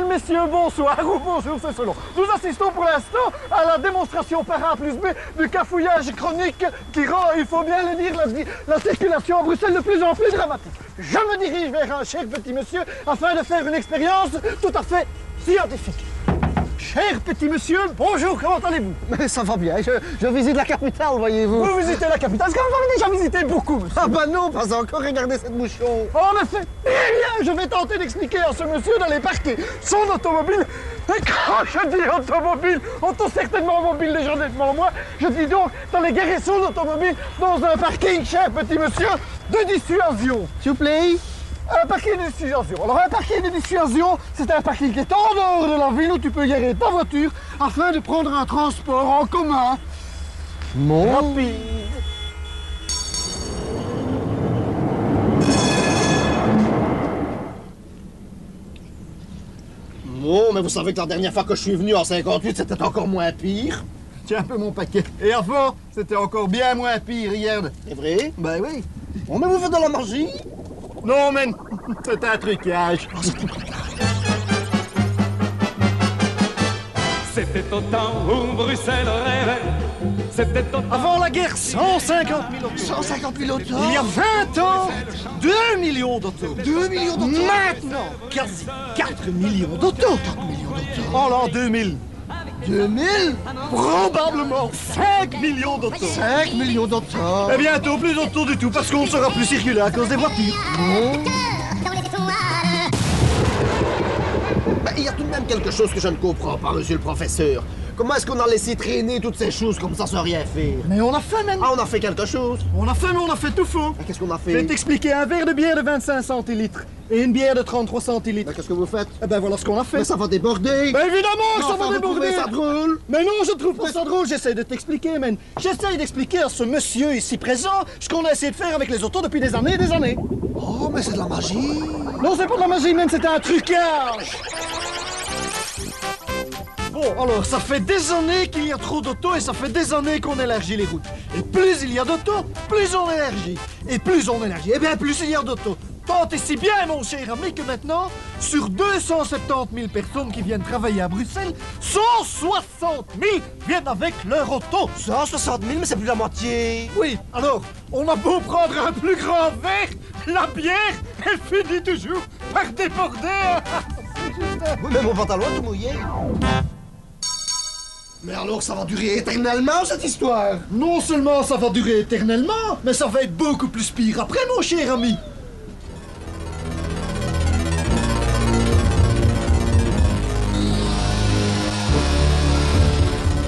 Mesdames, Messieurs, bonsoir ou bonjour, c'est selon. Nous assistons pour l'instant à la démonstration par A plus B du cafouillage chronique qui rend, il faut bien le dire, la circulation à Bruxelles de plus en plus dramatique. Je me dirige vers un cher petit monsieur afin de faire une expérience tout à fait scientifique. Cher petit monsieur, bonjour, comment allez-vous? Mais ça va bien, je visite la capitale, voyez-vous. Vous visitez la capitale, est-ce que vous avez déjà visité beaucoup, monsieur? Ah bah non, pas encore, regardez cette bouchon. En effet, eh bien, je vais tenter d'expliquer à ce monsieur d'aller parquer son automobile. Et quand je dis automobile, auto certainement mobile déjà nettement moins, je dis donc d'aller garer son automobile dans un parking, cher petit monsieur, de dissuasion. S'il vous plaît. Un parking de dissuasion. Alors un parking de dissuasion, c'est un parking qui est en dehors de la ville où tu peux garer ta voiture afin de prendre un transport en commun. Rapide. Bon, mais vous savez que la dernière fois que je suis venu en 58, c'était encore moins pire. Tiens un peu mon paquet. Et avant, c'était encore bien moins pire, regarde. C'est vrai? Ben oui. Bon, mais vous faites de la magie? Non, mais c'est un trucage. C'était au temps où Bruxelles rêvait. C'était au temps... Avant la guerre, 150 000 autos. 150 000 autos? Il y a 20 ans, 2 millions d'autos. 2 millions d'autos? Maintenant, quasi 4 millions d'autos. 4 millions d'autos? En l'an 2000, 2000? probablement 5 millions d'autos. 5 millions d'autos? Et bientôt plus d'autos du tout, parce qu'on ne saura plus circuler à cause des voitures. Ben, il y a tout de même quelque chose que je ne comprends pas, monsieur le professeur. Comment est-ce qu'on a laissé traîner toutes ces choses comme ça sans rien faire? Mais on a fait, man. Ah, on a fait quelque chose? On a fait, mais on a fait tout faux. Qu'est-ce qu'on a Je vais fait? t'expliquer, un verre de bière de 25 centilitres et une bière de 33 centilitres. Qu'est-ce que vous faites? Eh ben voilà ce qu'on a fait. Mais ça va déborder! Ben évidemment que Non, ça enfin, va vous déborder. trouvez ça drôle? Mais non, je trouve pas ça drôle, j'essaie de t'expliquer, man. J'essaie d'expliquer à ce monsieur ici présent ce qu'on a essayé de faire avec les autos depuis des années et des années. Oh, mais c'est de la magie! Non, c'est pas de la magie, man, c'est un trucage. Bon, alors, ça fait des années qu'il y a trop d'autos et ça fait des années qu'on élargit les routes. Et plus il y a d'autos, plus on élargit. Et plus on élargit, et bien plus il y a d'autos. Tant et si bien, mon cher ami, que maintenant, sur 270 000 personnes qui viennent travailler à Bruxelles, 160 000 viennent avec leur auto. 160 000, mais c'est plus la moitié! Oui, alors, on a beau prendre un plus grand verre, la bière, elle finit toujours par déborder. Oui, mais mon pantalon est tout mouillé! Mais alors, ça va durer éternellement, cette histoire? Non seulement ça va durer éternellement, mais ça va être beaucoup plus pire après, mon cher ami.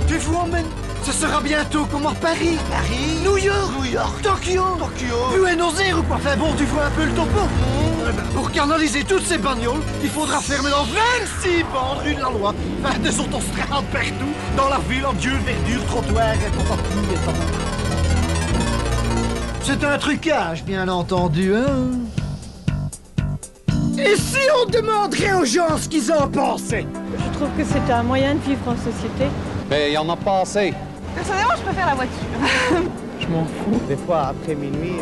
Tu vois, man, ce sera bientôt comme à Paris. Paris? New York. New York? Tokyo. Buenos Aires ou quoi? Enfin bon, tu vois un peu le topo. Eh ben, pour canaliser toutes ces bagnoles, il faudra fermer dans 26 bandes rue de la loi, faire des autostrades partout, dans la ville, en Dieu, verdure, trottoir et patati et patata. C'est un trucage, bien entendu, hein? Et si on demanderait aux gens ce qu'ils en pensaient? Je trouve que c'est un moyen de vivre en société. Mais il y en a pas assez. Personnellement, je préfère la voiture. Je m'en fous. Des fois, après minuit,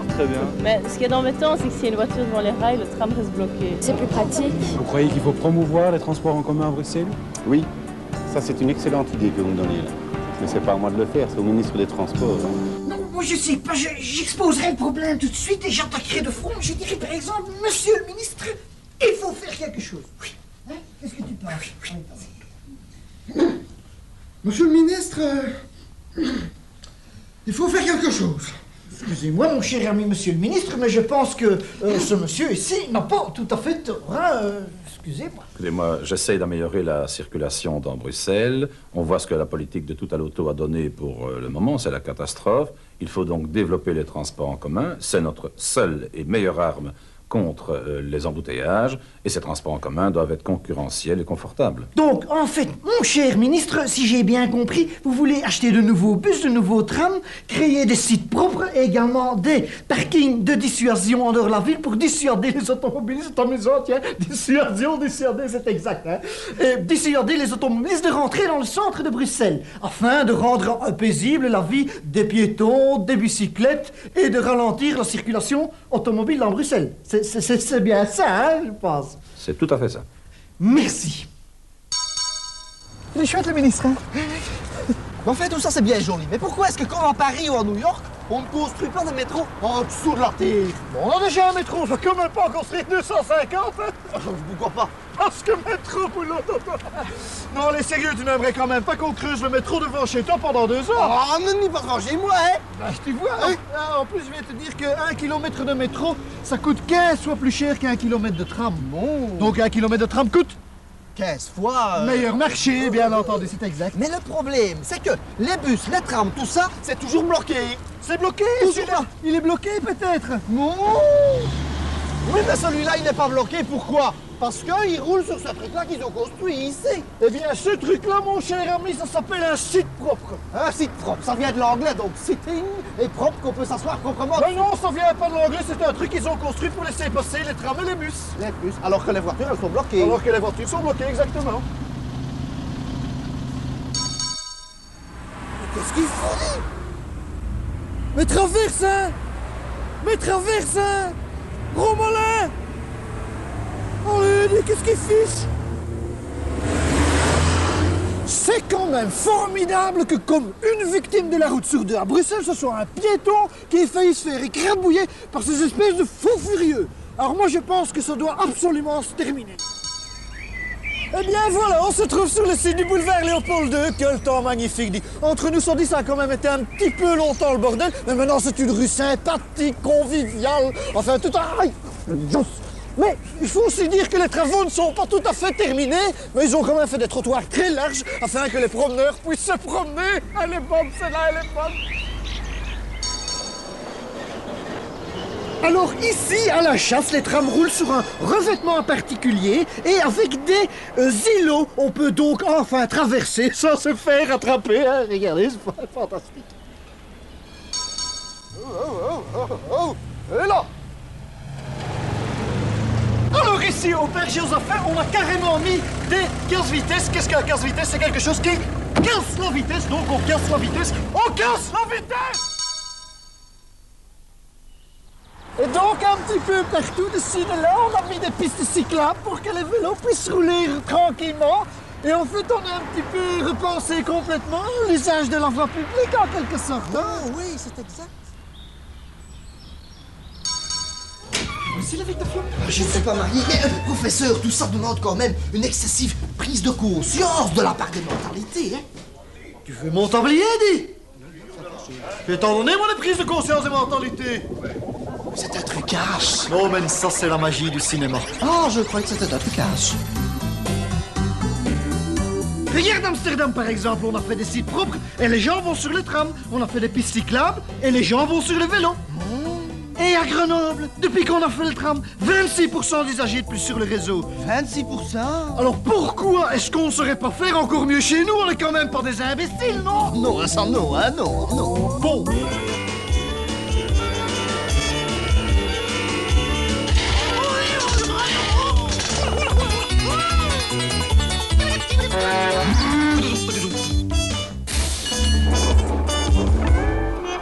très bien. Mais ce qui est embêtant, c'est que s'il y a une voiture devant les rails, le tram reste bloqué. C'est plus pratique. Vous croyez qu'il faut promouvoir les transports en commun à Bruxelles? Oui, ça c'est une excellente idée que vous me donnez là. Mais c'est pas à moi de le faire, c'est au ministre des Transports. Non, moi je sais pas, j'exposerai le problème tout de suite et j'attaquerai de front. Je dirais par exemple, monsieur le ministre, il faut faire quelque chose. Oui. Hein? Qu'est-ce que tu penses? Oui. Monsieur le ministre, il faut faire quelque chose. Excusez-moi, mon cher ami monsieur le ministre, mais je pense que ce monsieur ici n'a pas tout à fait tort. Hein, excusez-moi. Écoutez, moi, j'essaye d'améliorer la circulation dans Bruxelles. On voit ce que la politique de tout à l'auto a donné pour le moment, c'est la catastrophe. Il faut donc développer les transports en commun. C'est notre seule et meilleure arme contre les embouteillages, et ces transports en commun doivent être concurrentiels et confortables. Donc, en fait, mon cher ministre, si j'ai bien compris, vous voulez acheter de nouveaux bus, de nouveaux trams, créer des sites propres et également des parkings de dissuasion en dehors de la ville pour dissuader les automobilistes. C'est amusant, tiens, dissuader, c'est exact, hein. Et dissuader les automobilistes de rentrer dans le centre de Bruxelles, afin de rendre paisible la vie des piétons, des bicyclettes et de ralentir la circulation automobile dans Bruxelles. C'est bien ça, hein, je pense. C'est tout à fait ça. Merci. Il est chouette, le ministre, hein? En fait, tout ça, c'est bien joli. Mais pourquoi est-ce que quand à Paris ou à New York, on ne construit pas de métro en dessous de la terre? Bon, on a déjà un métro, on va quand même pas en construire 250, hein? Pourquoi pas? Parce que métro, boulot, non, allez, sérieux, tu n'aimerais quand même pas qu'on creuse le métro devant chez toi pendant 2 heures? Oh, ne nie pas devant chez moi, hein? Ben, tu vois, hein? En plus, je viens te dire que 1 kilomètre de métro, ça coûte 15 fois plus cher qu'un kilomètre de tram. Bon. Donc 1 kilomètre de tram coûte 15 fois... meilleur marché, bien entendu, c'est exact. Mais le problème, c'est que les bus, les trams, tout ça, c'est toujours bloqué. C'est bloqué, Toujours celui-là. Il est bloqué, peut-être. Non. Oui, mais celui-là, il n'est pas bloqué. Pourquoi? Parce qu'il roule sur ce truc-là qu'ils ont construit ici. Eh bien, ce truc-là, mon cher ami, ça s'appelle un site propre. Un site propre, ça vient de l'anglais, donc sitting est propre, qu'on peut s'asseoir proprement. Ben non, ça vient pas de l'anglais, c'est un truc qu'ils ont construit pour laisser passer les trams et les bus. Les bus, alors que les voitures, elles sont bloquées. Alors que les voitures sont bloquées, exactement. Qu'est-ce qu'ils font? Mais traverse, hein! Mais traverse, hein! Romalin! Allez, qu'est-ce qu'il fiche? C'est quand même formidable que comme une victime de la route sur 2 à Bruxelles, ce soit un piéton qui ait failli se faire écrabouiller par ces espèces de fous furieux. Alors moi je pense que ça doit absolument se terminer. Eh bien voilà, on se trouve sur le site du boulevard Léopold II. Quel temps magnifique, dit. Entre nous, on dit ça a quand même été un petit peu longtemps le bordel, mais maintenant c'est une rue sympathique, conviviale, enfin tout un... Aïe, mais il faut aussi dire que les travaux ne sont pas tout à fait terminés, mais ils ont quand même fait des trottoirs très larges afin que les promeneurs puissent se promener. Elle est bonne, celle-là, elle est bonne. Alors ici, à la chasse, les trams roulent sur un revêtement particulier et avec des îlots, on peut donc enfin traverser sans se faire attraper. Hein. Regardez, c'est fantastique. Et là! Alors ici, au Père Josaphin, on a carrément mis des 15 vitesses. Qu'est-ce qu'un 15 vitesses? C'est quelque chose qui casse la vitesse, donc on casse la vitesse. On casse la vitesse! Et donc, un petit peu partout de ci, de là, on a mis des pistes cyclables pour que les vélos puissent rouler tranquillement. Et en fait, on a un petit peu repensé complètement l'usage de la voie publique, en quelque sorte. Oh oui, c'est exact. Voici la dictaphone. Je ne sais pas, Marie, mais professeur, tout ça demande quand même une excessive prise de conscience de la part des mentalités, hein? Tu veux mon tablier, dis? Étant donné, moi, les prises de conscience des mentalités. C'est un trucage. Non, mais ça, c'est la magie du cinéma. Ah, je croyais que c'était un trucage. Regarde Amsterdam, par exemple, on a fait des sites propres et les gens vont sur les trams. On a fait des pistes cyclables et les gens vont sur les vélos. Et à Grenoble, depuis qu'on a fait le tram, 26% d'usagers de plus sur le réseau. 26%? Alors pourquoi est-ce qu'on ne saurait pas faire encore mieux chez nous? On est quand même pas des imbéciles, non? Non, ça non, hein, non, non. Bon.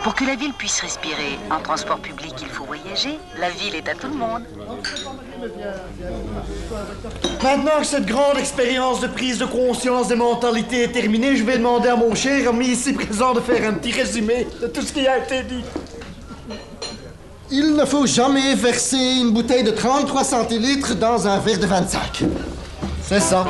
Pour que la ville puisse respirer, en transport public, il faut voyager. La ville est à tout le monde. Maintenant que cette grande expérience de prise de conscience des mentalités est terminée, je vais demander à mon cher ami ici présent de faire un petit résumé de tout ce qui a été dit. Il ne faut jamais verser une bouteille de 33 centilitres dans un verre de 25. C'est ça.